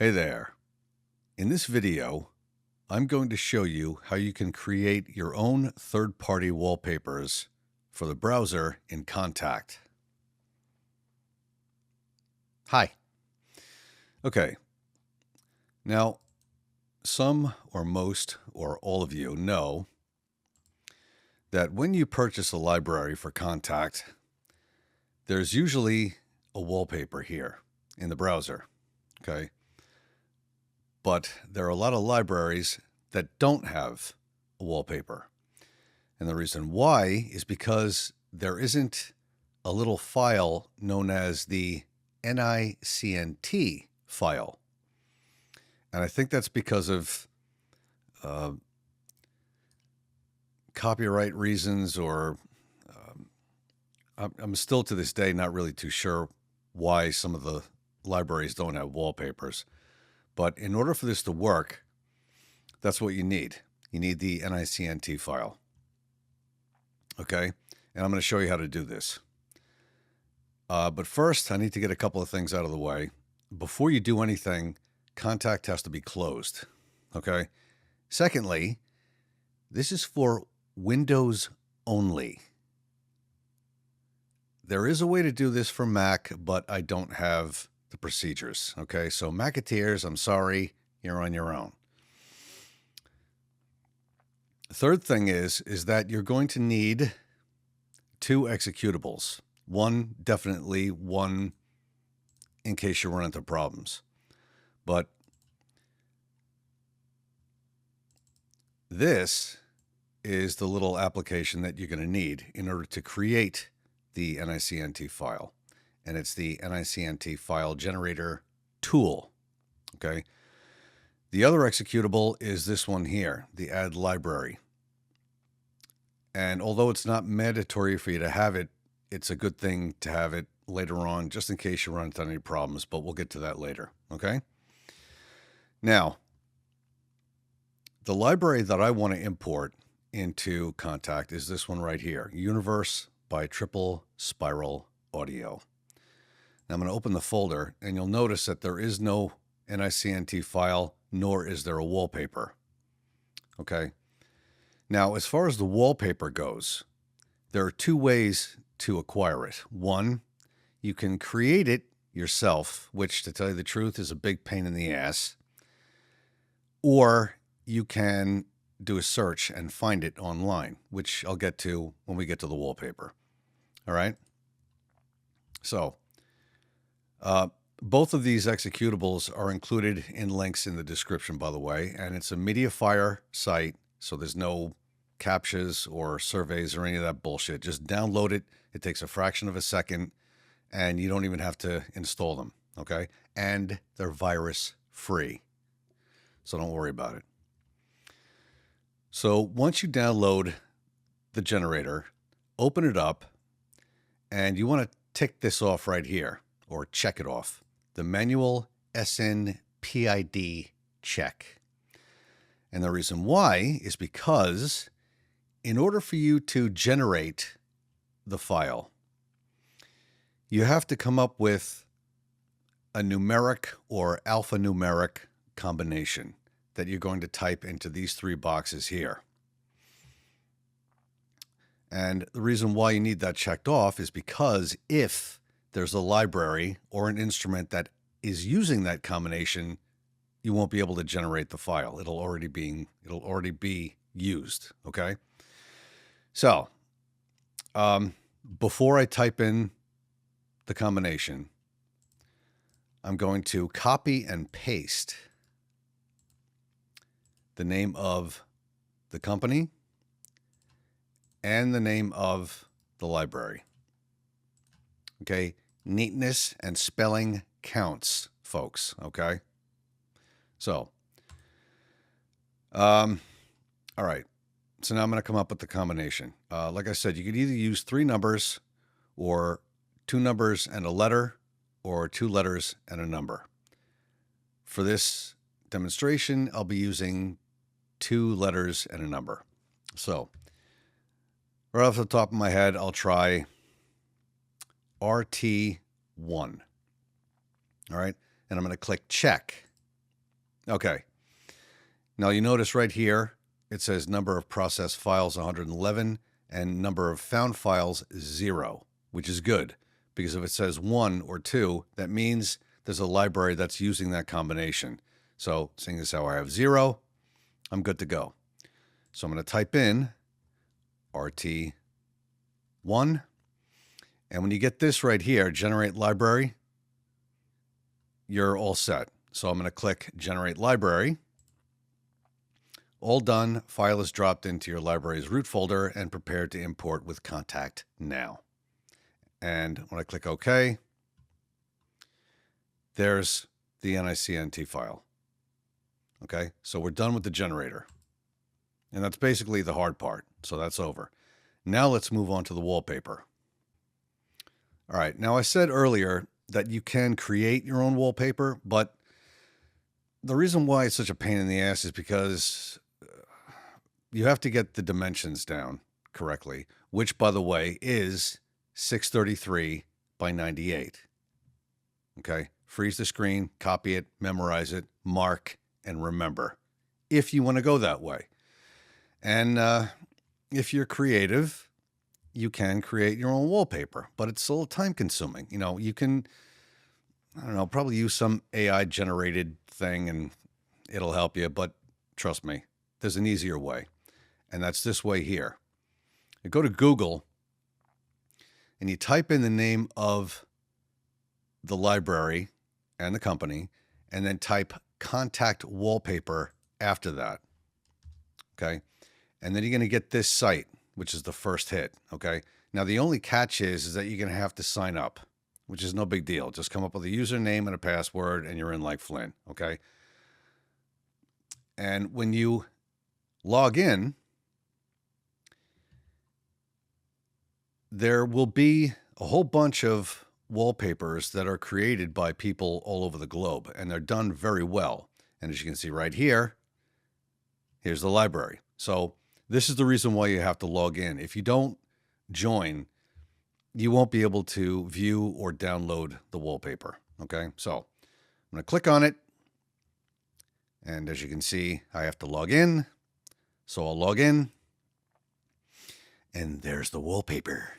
Hey there. In this video, I'm going to show you how you can create your own third-party wallpapers for the browser in Kontakt. Hi. Okay. Now, some or most or all of you know that when you purchase a library for Kontakt, there's usually a wallpaper here in the browser. Okay. But there are a lot of libraries that don't have a wallpaper. And the reason why is because there isn't a little file known as the NICNT file. And I think that's because of copyright reasons, or I'm still to this day not really too sure why some of the libraries don't have wallpapers. But in order for this to work, that's what you need. You need the NICNT file. Okay? And I'm going to show you how to do this. But first, I need to get a couple of things out of the way. Before you do anything, Kontakt has to be closed. Okay? Secondly, this is for Windows only. There is a way to do this for Mac, but I don't have the procedures. Okay, so Maceteers, I'm sorry, you're on your own. The third thing is that you're going to need two executables. One, definitely one in case you run into problems. But this is the little application that you're going to need in order to create the NICNT file. And it's the NICNT file generator tool. Okay. The other executable is this one here, the add library. And although it's not mandatory for you to have it, it's a good thing to have it later on, just in case you run into any problems, but we'll get to that later. Okay. Now, the library that I want to import into Kontakt is this one right here, Universe by Triple Spiral Audio. Now I'm going to open the folder, and you'll notice that there is no NICNT file, nor is there a wallpaper. Okay. Now, as far as the wallpaper goes, there are two ways to acquire it. One, you can create it yourself, which, to tell you the truth, is a big pain in the ass. Or you can do a search and find it online, which I'll get to when we get to the wallpaper. All right. So, both of these executables are included in links in the description, by the way, and it's a MediaFire site, so there's no captchas or surveys or any of that bullshit. Just download it. It takes a fraction of a second, and you don't even have to install them, okay? And they're virus-free, so don't worry about it. So once you download the generator, open it up, and you want to tick this off right here, or check it off. The manual SNPID check. And the reason why is because in order for you to generate the file, you have to come up with a numeric or alphanumeric combination that you're going to type into these three boxes here. And the reason why you need that checked off is because if there's a library or an instrument that is using that combination, you won't be able to generate the file. It'll already be used. Okay. So, before I type in the combination, I'm going to copy and paste the name of the company and the name of the library. Okay. Neatness and spelling counts, folks. Okay. So, all right. So now I'm going to come up with the combination. Like I said, you could either use 3 numbers or 2 numbers and a letter, or 2 letters and a number. For this demonstration, I'll be using 2 letters and a number. So right off the top of my head, I'll try RT1. All right. And I'm going to click check Okay. Now you notice right here, it says number of processed files 111 and number of found files 0, which is good because if it says 1 or 2, that means there's a library that's using that combination. So seeing as how I have 0, I'm good to go. So I'm going to type in RT1. And when you get this right here, generate library, you're all set. So I'm going to click generate library. All done. File is dropped into your library's root folder and prepared to import with Kontakt now. And when I click OK, there's the NICNT file. Okay, so we're done with the generator. And that's basically the hard part. So that's over. Now let's move on to the wallpaper. All right, now I said earlier that you can create your own wallpaper, but the reason why it's such a pain in the ass is because you have to get the dimensions down correctly, which, by the way, is 633 by 98. Okay, freeze the screen, copy it, memorize it, mark, and remember, if you want to go that way. And if you're creative, you can create your own wallpaper, but it's a little time consuming. You know, you can, I don't know, probably use some AI generated thing and it'll help you, but trust me, there's an easier way. And that's this way here. You go to Google and you type in the name of the library and the company, and then type Kontakt wallpaper after that. Okay. And then you're going to get this site, which is the first hit. Okay. Now, the only catch is that you're going to have to sign up, which is no big deal. Just come up with a username and a password and you're in like Flynn. Okay. And when you log in, there will be a whole bunch of wallpapers that are created by people all over the globe, and they're done very well. And as you can see right here, here's the library. So this is the reason why you have to log in. If you don't join, you won't be able to view or download the wallpaper. Okay, so I'm going to click on it. And as you can see, I have to log in. So I'll log in. And there's the wallpaper.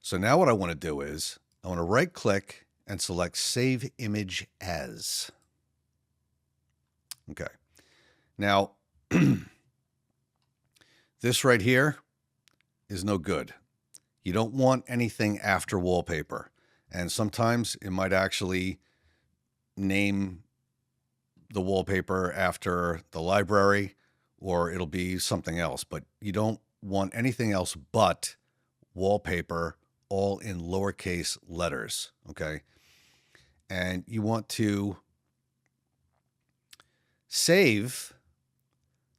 So now what I want to do is I want to right click and select Save Image As. Okay. Now, this right here is no good. You don't want anything after wallpaper. And sometimes it might actually name the wallpaper after the library, or it'll be something else. But you don't want anything else but wallpaper, all in lowercase letters. Okay. And you want to save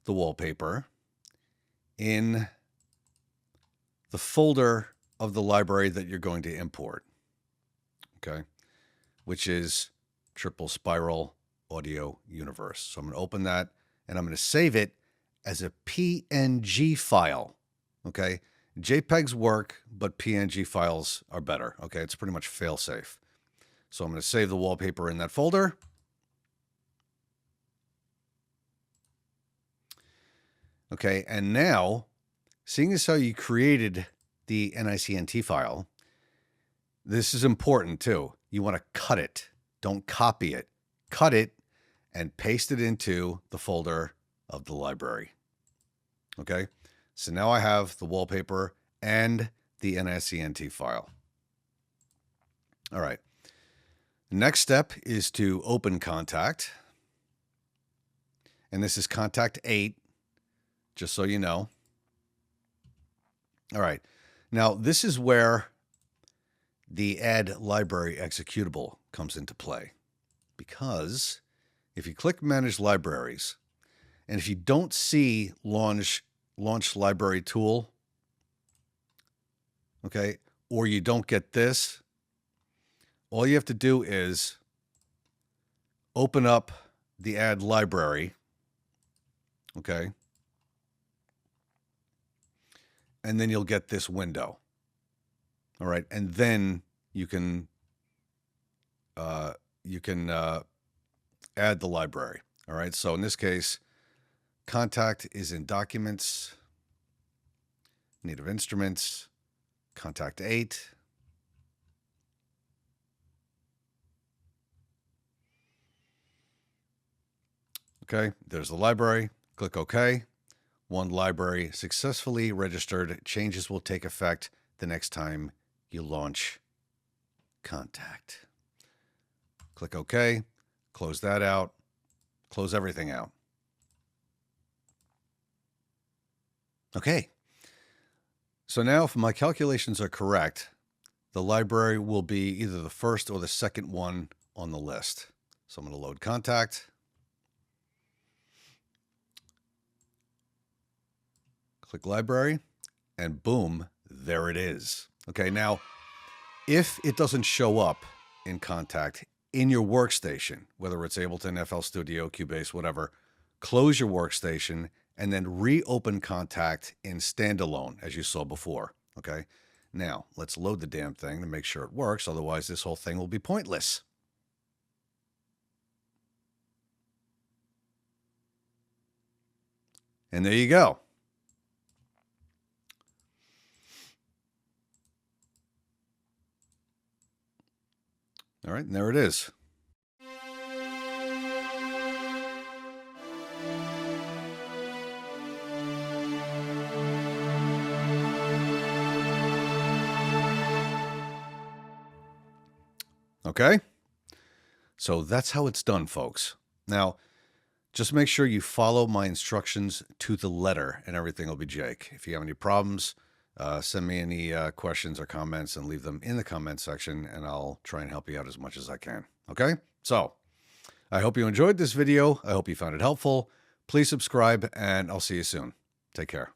the wallpaper in the folder of the library that you're going to import. Okay. Which is Triple Spiral Audio Universe. So I'm going to open that and I'm going to save it as a PNG file. Okay. JPEGs work, but PNG files are better. Okay. It's pretty much fail safe. So I'm going to save the wallpaper in that folder. Okay. And now, seeing as how you created the NICNT file, this is important too. You want to cut it. Don't copy it. Cut it and paste it into the folder of the library. Okay. So now I have the wallpaper and the NICNT file. All right. The next step is to open Kontakt. And this is Kontakt 8, just so you know. All right. Now, this is where the add library executable comes into play. Because if you click Manage Libraries, and if you don't see Launch Library Tool, okay, or you don't get this, all you have to do is open up the Add Library, okay, and then you'll get this window. All right, and then you can add the library. All right, so in this case, Kontakt is in Documents, Native Instruments, Kontakt 8. Okay, there's the library. Click OK. One library successfully registered. Changes will take effect the next time you launch Kontakt. Click OK. Close that out. Close everything out. Okay. So now if my calculations are correct, the library will be either the first or the second one on the list. So I'm going to load Kontakt. Click library, and boom, there it is. Okay, now, if it doesn't show up in Kontakt in your workstation, whether it's Ableton, FL Studio, Cubase, whatever, close your workstation and then reopen Kontakt in standalone, as you saw before. Okay, now let's load the damn thing to make sure it works. Otherwise, this whole thing will be pointless. And there you go. All right, and there it is. Okay, so that's how it's done, folks. Now, just make sure you follow my instructions to the letter and everything will be Jake. If you have any problems, send me any questions or comments and leave them in the comment section, and I'll try and help you out as much as I can. Okay? So, I hope you enjoyed this video. I hope you found it helpful. Please subscribe, and I'll see you soon. Take care.